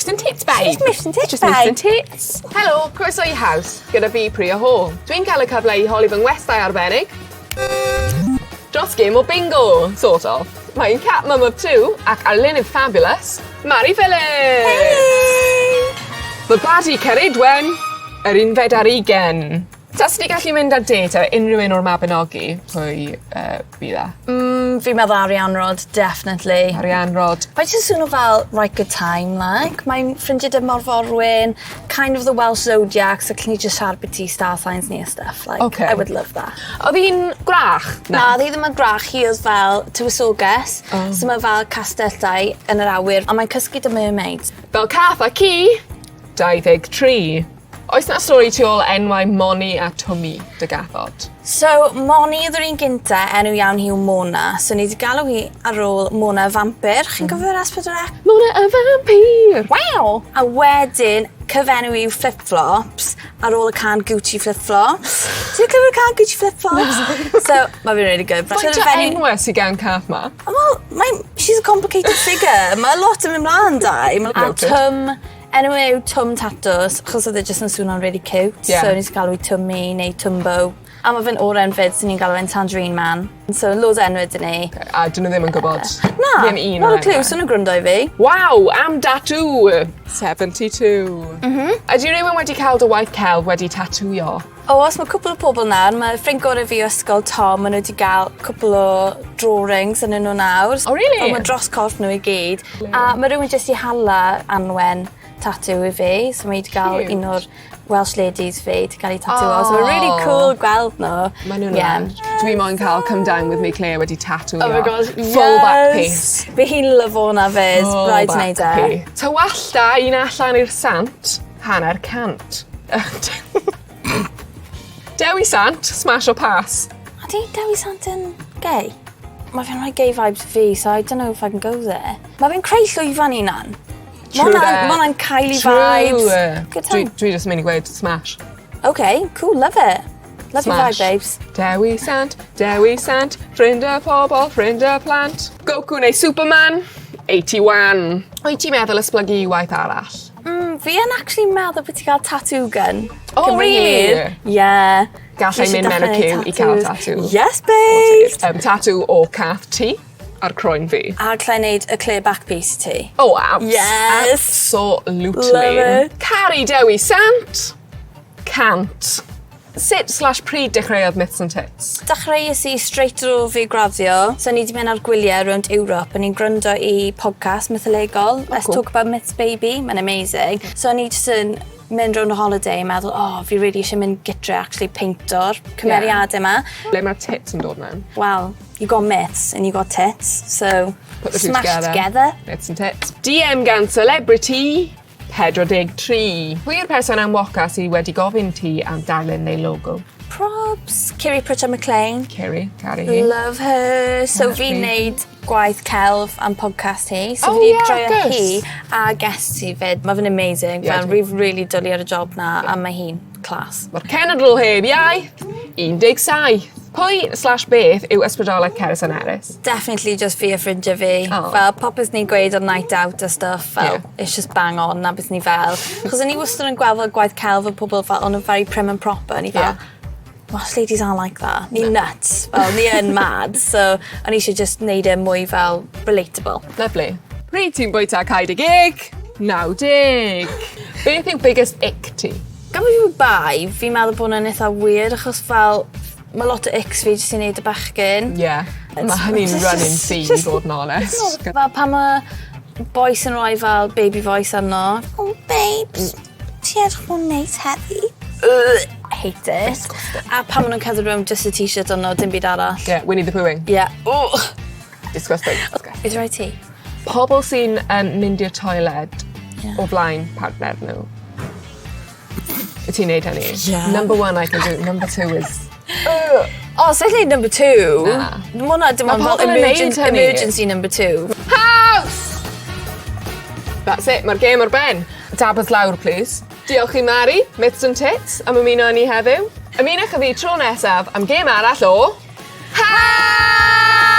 Mythsntits, babe. Mythsntits, babe. Mythsntits. Helo, croeso I Haws, gyda fi Priya Hall. Dwi'n cael y cyfle I holi fy ngwestai arbennig dros gêm o bingo, sort of. Mae'n cat mum of two ac arlunydd fabulous, Mari Phillips. Hey! Fy badi Ceridwen, yr unfed ar 20. Tas ti gallu mynd ar date ar unrhyw un o'r Mabinogi, pwy bydd e? Fi'n meddwl Arianrod, definitely. Arianrod. Mae'n just swnio fel right good time, like. Mae'n ffrindiau dy Morforwyn, kind of the Welsh zodiac, so can you just siarad byti star signs ni a stuff. Like, Okay. I would love that. Oedd hi'n grach? Na, ddi ddim yn grach, hi oedd fel tywysoges, so mae fel castellau yn yr awyr, a mae'n cysgu dy mermaids. Fel cath a ci, 23. Oes na stori tu ôl enwau Moni a Twmi dy gathod? So, Moni oedd yr un gynta, enw iawn hi yw Mona, so ni wedi galw hi ar ôl Mona y Vampir. Chi'n gofio'r S4C? Mona y Vampir! Wow! A wedyn, cyfenw yw Flip-Flops ar ôl y can Gucci Flip-Flops. Ti'n cofio'r can Gucci Flip-Flops? So, mae fi'n really good. Faint o enwau sy'n gan cath ma? Wel, she's a complicated figure. Mae lot yn mynd mlaen dau. A Twm, enw yw Twm Tatws, achos oedd e jyst yn swnio'n really cute. Yeah. So, ni'n galw i Twmi neu Twmbo. A mae fe'n oren fyd, so ni'n galw e'n Tangerine Man. So, loads o enw ydyn ni. Okay, a dyn nhw ddim yn gwybod. Na, Ddim un not a o'r clue, enwau. so nhw'n gwrando I fi. Waw, am datw! 72. Ydy rhywun wedi cael dy waith celf wedi tatwio? O, os mae cwpl o pobl nawr, mae ffrind gorau fi o ysgol Tom, maen nhw wedi cael cwpl o drawings yn nhw nawr. Oh, really? O, mae dros corff nhw I gyd. A mae rhywun jyst I hala Anwen tatw I fi, so mae wedi cael Cute. un o'r Welsh ladies fi wedi cael ei tatw. So mae'n really cool gweld nhw. Maen nhw'n rad. Dwi moyn cael Come Down With Me Claire wedi tatwio. Oh my gosh, yes! Full back piece. Fi hi'n lyfo hwnna fyd, Full rhaid back wneud e. piece. Tywalla un allan i'r sant, hanner cant. Dewi Sant, smash o pass. A di Dewi Sant yn gay? Mae fe'n rhoi gay vibes fi, so I don't know if I can go there. Mae fe'n creu llwyfan unan. True that. Mae hwnna'n Kylie vibes. Good time. Dwi just mynd I gweud smash. Okay, cool, love it. Love your vibe, Smash. babes. Dewi Sant, ffrind y pobl, ffrind y plant. Goku neu Superman, 81. O'i ti'n meddwl esblygu I waith arall? Fi yn actually meddwl bod ti cael tattoo gun. Oh, really? Yeah. Gallai mynd mewn y cyw I cael tattoo. Yes, babes. Tattoo o cath ti ar croen fi. A allai wneud y clear back piece I ti. Oh, Yes. absolutely. Love it. Cari Dewi Sant, cant. Sut/pryd dechreuodd Mythsntits? Dechreuais I straight o fi graddio. So ni wedi mynd ar gwyliau rownd Europe a ni'n gryndo I podcast mytholegol. Let's cool. talk about myths, baby. Mae'n amazing. So ni jyst yn mynd rownd o holiday yn meddwl, fi really eisiau mynd gytre actually peinto'r cymeriadau yma. Ble mae'r tits yn dod mewn? Well, you got myths and you got tits, so Put the two smash together. Mythsntits. DM gan celebrity, 43. Pwy yw'r person enwoca sydd wedi gofyn ti am darlun neu logo? Probs. Kiri Pritchard McLean. Ceri, cari hi. Love her. So Love fi'n hi. neud gwaith celf am podcast hi. So Oh, fi yeah, joio good. hi a guest hi fyd. Mae fe'n amazing. Yeah, Fel, rwy'n really dwlu ar y job na a mae hi'n class. Mae'r cenedl heb iaith, 17. Pwy/beth yw ysbrydoliaeth Cerys yn Eris? Definitely just fi a ffrindiau fi. Oh. Fel popeth ni'n gweud o'r night out a stuff. Fel, Yeah. it's just bang on na beth ni fel. Chos ni wastad yn gweld fel gwaith celf o pobl fel on a very prim and proper. Ni fel, Welsh ladies aren't like that. Ni nuts. Fel, ni yn mad. So, o'n eisiau just neud e mwy fel relatable. Lyfli. Pryd ti'n bwyta caid y gig? 90. Beth yw biggest ick ti? Gan fi fy bai, fi'n meddwl bod hwnna'n eitha weird, achos fel, mae lot o icks fi jyst i wneud y bachgyn. Yeah. Mae hynny'n It's running just- theme, just- bod yn honest. Fel pan mae boys yn rhoi fel baby voice arno. Oh, babes, ti edrych bod neis heddi? Hate it. A pan maen nhw'n cedder rhwng just a t-shirt arno, dim byd arall. Yeah, Winnie the Poohing. Yeah. Oh. Disgusting. Is rhoi ti? Pobl sy'n mynd i'r toilet Yeah. o flaen partner nhw. Wyt ti'n neud hynny? Yeah. Number 1 I can do, number 2 is... Oh, so I number 2. Na. Mae hwnna dim ond Ma' fel pobl yn neud hynny. emergency number 2. House! That's it, mae'r gêm ar ben. Dabas lawr, please. Diolch I Mari, Mythsntits, am ymuno ni heddiw. Ymunwch â fi tro nesaf am gêm arall o... House!